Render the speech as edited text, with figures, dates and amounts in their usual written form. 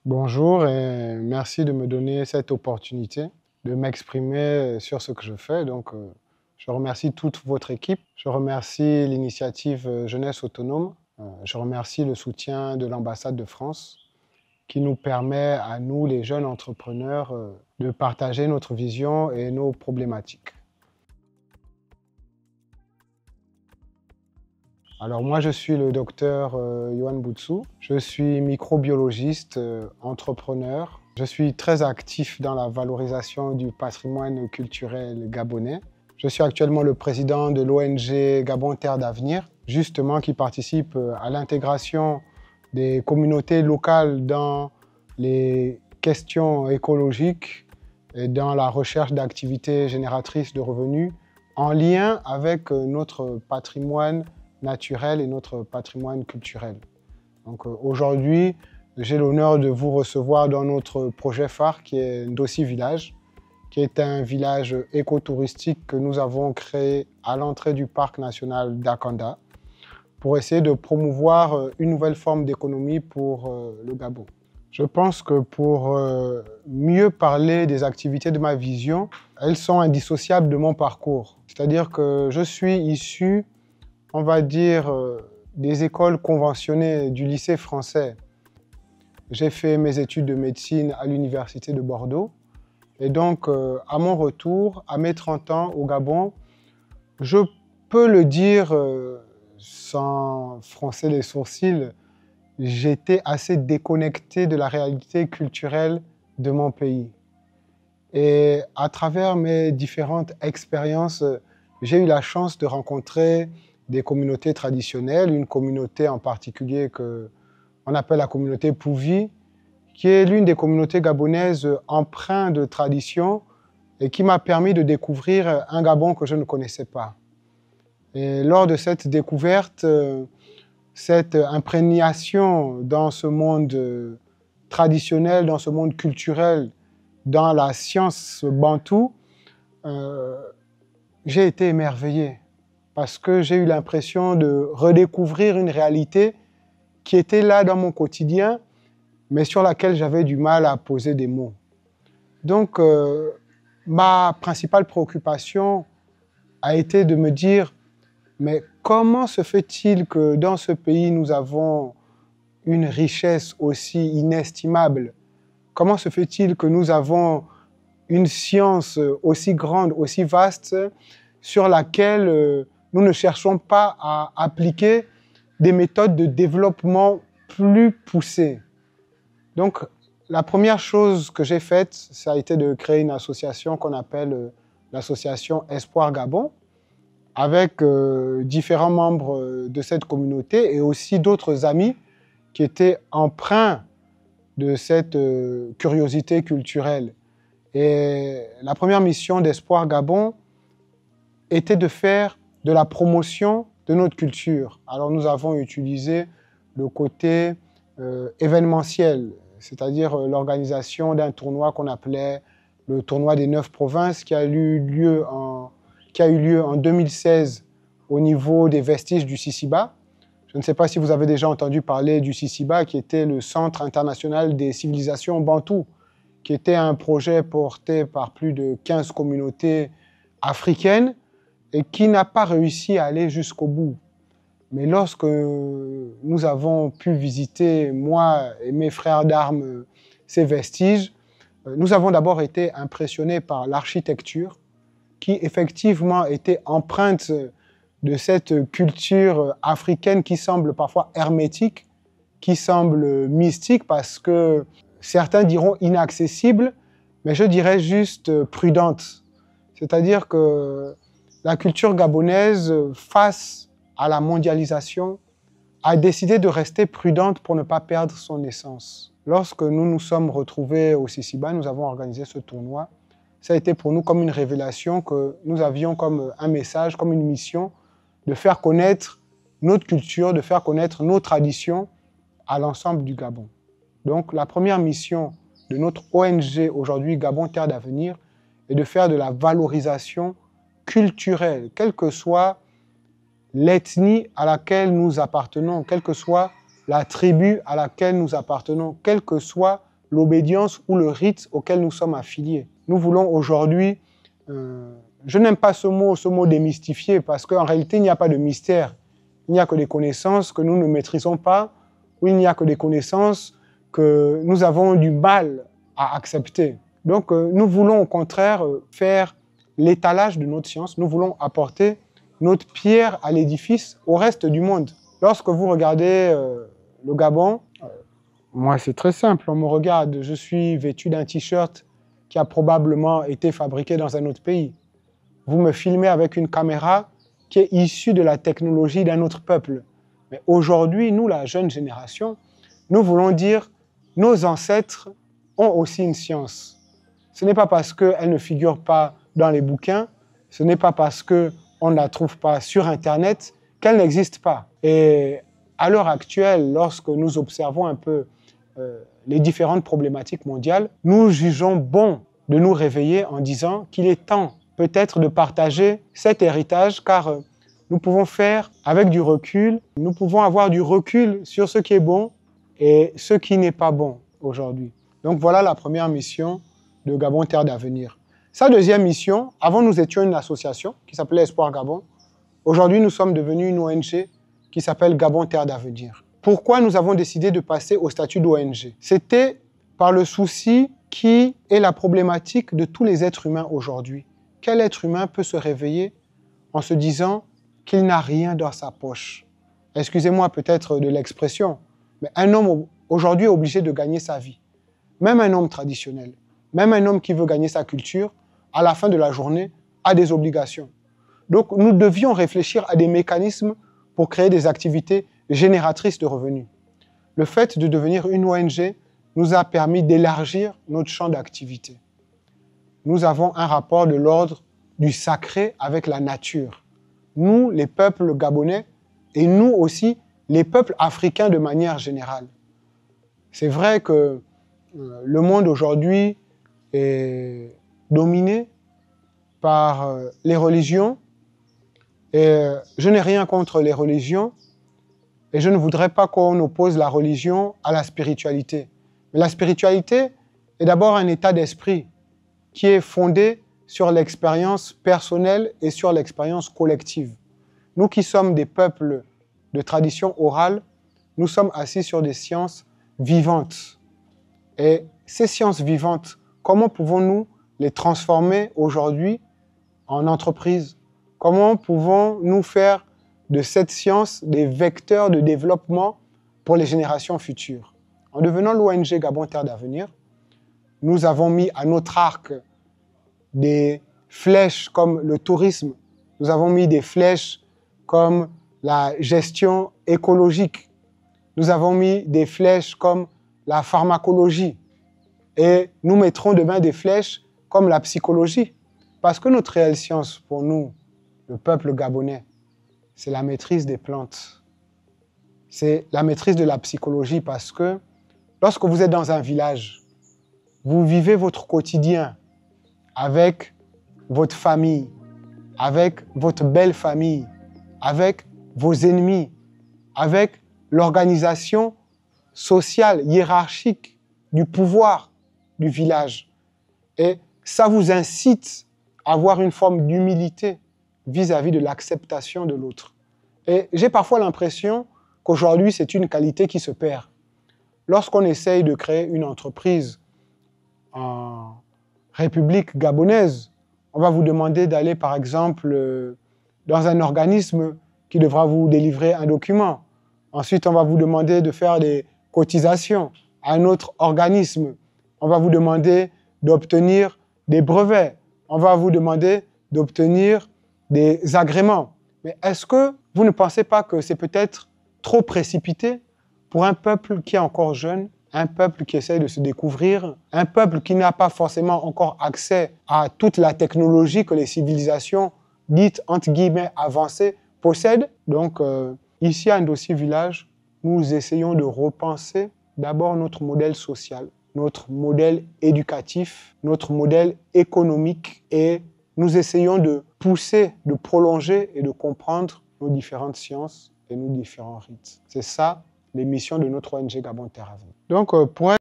Bonjour et merci de me donner cette opportunité de m'exprimer sur ce que je fais. Je remercie toute votre équipe. Je remercie l'initiative Jeunesse Autonome. Je remercie le soutien de l'ambassade de France qui nous permet à nous, les jeunes entrepreneurs, de partager notre vision et nos problématiques. Alors moi, je suis le docteur Yohan Boutsou. Je suis microbiologiste, entrepreneur. Je suis très actif dans la valorisation du patrimoine culturel gabonais. Je suis actuellement le président de l'ONG Gabon Terre d'Avenir, justement qui participe à l'intégration des communautés locales dans les questions écologiques et dans la recherche d'activités génératrices de revenus en lien avec notre patrimoine naturel et notre patrimoine culturel. Aujourd'hui, j'ai l'honneur de vous recevoir dans notre projet phare qui est Ndossi Village, qui est un village écotouristique que nous avons créé à l'entrée du parc national d'Akanda pour essayer de promouvoir une nouvelle forme d'économie pour le Gabon. Je pense que pour mieux parler des activités de ma vision, elles sont indissociables de mon parcours. C'est-à-dire que je suis issu, on va dire, des écoles conventionnées du lycée français. J'ai fait mes études de médecine à l'université de Bordeaux. Et donc, à mon retour, à mes 30 ans au Gabon, je peux le dire sans froncer les sourcils, j'étais assez déconnecté de la réalité culturelle de mon pays. Et à travers mes différentes expériences, j'ai eu la chance de rencontrer des communautés traditionnelles, une communauté en particulier qu'on appelle la communauté Pouvi, qui est l'une des communautés gabonaises empreintes de tradition et qui m'a permis de découvrir un Gabon que je ne connaissais pas. Et lors de cette découverte, cette imprégnation dans ce monde traditionnel, dans ce monde culturel, dans la science bantoue, j'ai été émerveillé parce que j'ai eu l'impression de redécouvrir une réalité qui était là dans mon quotidien, mais sur laquelle j'avais du mal à poser des mots. Donc, ma principale préoccupation a été de me dire, mais comment se fait-il que dans ce pays, nous avons une richesse aussi inestimable? Comment se fait-il que nous avons une science aussi grande, aussi vaste, sur laquelle nous ne cherchons pas à appliquer des méthodes de développement plus poussées? Donc, la première chose que j'ai faite, ça a été de créer une association qu'on appelle l'association Espoir Gabon, avec différents membres de cette communauté et aussi d'autres amis qui étaient empreints de cette curiosité culturelle. Et la première mission d'Espoir Gabon était de faire de la promotion de notre culture. Alors nous avons utilisé le côté événementiel, c'est-à-dire l'organisation d'un tournoi qu'on appelait le tournoi des 9 provinces qui a eu lieu en 2016 au niveau des vestiges du Sisiba. Je ne sais pas si vous avez déjà entendu parler du Sisiba, qui était le Centre international des civilisations bantoues, qui était un projet porté par plus de 15 communautés africaines et qui n'a pas réussi à aller jusqu'au bout. Mais lorsque nous avons pu visiter, moi et mes frères d'armes, ces vestiges, nous avons d'abord été impressionnés par l'architecture qui effectivement était empreinte de cette culture africaine qui semble parfois hermétique, qui semble mystique parce que certains diront inaccessible, mais je dirais juste prudente. C'est-à-dire que la culture gabonaise, face à la mondialisation, a décidé de rester prudente pour ne pas perdre son essence. Lorsque nous nous sommes retrouvés au Sisiba, nous avons organisé ce tournoi. Ça a été pour nous comme une révélation que nous avions comme un message, comme une mission, de faire connaître notre culture, de faire connaître nos traditions à l'ensemble du Gabon. Donc la première mission de notre ONG aujourd'hui, Gabon Terre d'Avenir, est de faire de la valorisation culturelle, quelle que soit l'ethnie à laquelle nous appartenons, quelle que soit la tribu à laquelle nous appartenons, quelle que soit l'obédience ou le rite auquel nous sommes affiliés. Nous voulons aujourd'hui, je n'aime pas ce mot démystifier, parce qu'en réalité, il n'y a pas de mystère. Il n'y a que des connaissances que nous ne maîtrisons pas, ou il n'y a que des connaissances que nous avons du mal à accepter. Donc, nous voulons au contraire faire l'étalage de notre science. Nous voulons apporter notre pierre à l'édifice au reste du monde. Lorsque vous regardez le Gabon, moi c'est très simple, on me regarde, je suis vêtu d'un t-shirt qui a probablement été fabriqué dans un autre pays. Vous me filmez avec une caméra qui est issue de la technologie d'un autre peuple. Mais aujourd'hui, nous, la jeune génération, nous voulons dire, nos ancêtres ont aussi une science. Ce n'est pas parce qu'elle ne figure pas dans les bouquins, ce n'est pas parce qu'on ne la trouve pas sur Internet qu'elle n'existe pas. Et à l'heure actuelle, lorsque nous observons un peu les différentes problématiques mondiales, nous jugeons bon de nous réveiller en disant qu'il est temps peut-être de partager cet héritage, car nous pouvons faire avec du recul, nous pouvons avoir du recul sur ce qui est bon et ce qui n'est pas bon aujourd'hui. Donc voilà la première mission de Gabon Terre d'Avenir. Sa deuxième mission, avant nous étions une association qui s'appelait Espoir Gabon. Aujourd'hui, nous sommes devenus une ONG qui s'appelle Gabon Terre d'Avenir. Pourquoi nous avons décidé de passer au statut d'ONG? C'était par le souci qui est la problématique de tous les êtres humains aujourd'hui. Quel être humain peut se réveiller en se disant qu'il n'a rien dans sa poche? Excusez-moi peut-être de l'expression, mais un homme aujourd'hui est obligé de gagner sa vie. Même un homme traditionnel, même un homme qui veut gagner sa culture, à la fin de la journée, a des obligations. Donc nous devions réfléchir à des mécanismes pour créer des activités génératrices de revenus. Le fait de devenir une ONG nous a permis d'élargir notre champ d'activité. Nous avons un rapport de l'ordre du sacré avec la nature. Nous, les peuples gabonais, et nous aussi, les peuples africains de manière générale. C'est vrai que le monde aujourd'hui est dominé par les religions, et je n'ai rien contre les religions, et je ne voudrais pas qu'on oppose la religion à la spiritualité. Mais la spiritualité est d'abord un état d'esprit qui est fondé sur l'expérience personnelle et sur l'expérience collective. Nous qui sommes des peuples de tradition orale, nous sommes assis sur des sciences vivantes. Et ces sciences vivantes, comment pouvons-nous les transformer aujourd'hui en entreprise? Comment pouvons-nous faire de cette science des vecteurs de développement pour les générations futures? En devenant l'ONG Gabon Terre d'Avenir, nous avons mis à notre arc des flèches comme le tourisme, nous avons mis des flèches comme la gestion écologique, nous avons mis des flèches comme la pharmacologie, et nous mettrons demain des flèches comme la psychologie, parce que notre réelle science pour nous, le peuple gabonais, c'est la maîtrise des plantes, c'est la maîtrise de la psychologie, parce que lorsque vous êtes dans un village, vous vivez votre quotidien avec votre famille, avec votre belle famille, avec vos ennemis, avec l'organisation sociale, hiérarchique du pouvoir du village. Et ça vous incite à avoir une forme d'humilité vis-à-vis de l'acceptation de l'autre. Et j'ai parfois l'impression qu'aujourd'hui, c'est une qualité qui se perd. Lorsqu'on essaye de créer une entreprise en République gabonaise, on va vous demander d'aller, par exemple, dans un organisme qui devra vous délivrer un document. Ensuite, on va vous demander de faire des cotisations à un autre organisme. On va vous demander d'obtenir des brevets. On va vous demander d'obtenir des agréments. Mais est-ce que vous ne pensez pas que c'est peut-être trop précipité pour un peuple qui est encore jeune, un peuple qui essaye de se découvrir, un peuple qui n'a pas forcément encore accès à toute la technologie que les civilisations dites, entre guillemets, avancées possèdent? Donc, ici à Ndossi Village, nous essayons de repenser d'abord notre modèle social, notre modèle éducatif, notre modèle économique, et nous essayons de pousser, de prolonger et de comprendre nos différentes sciences et nos différents rites. C'est ça les missions de notre ONG Gabon Terre d'Avenir. Donc, pour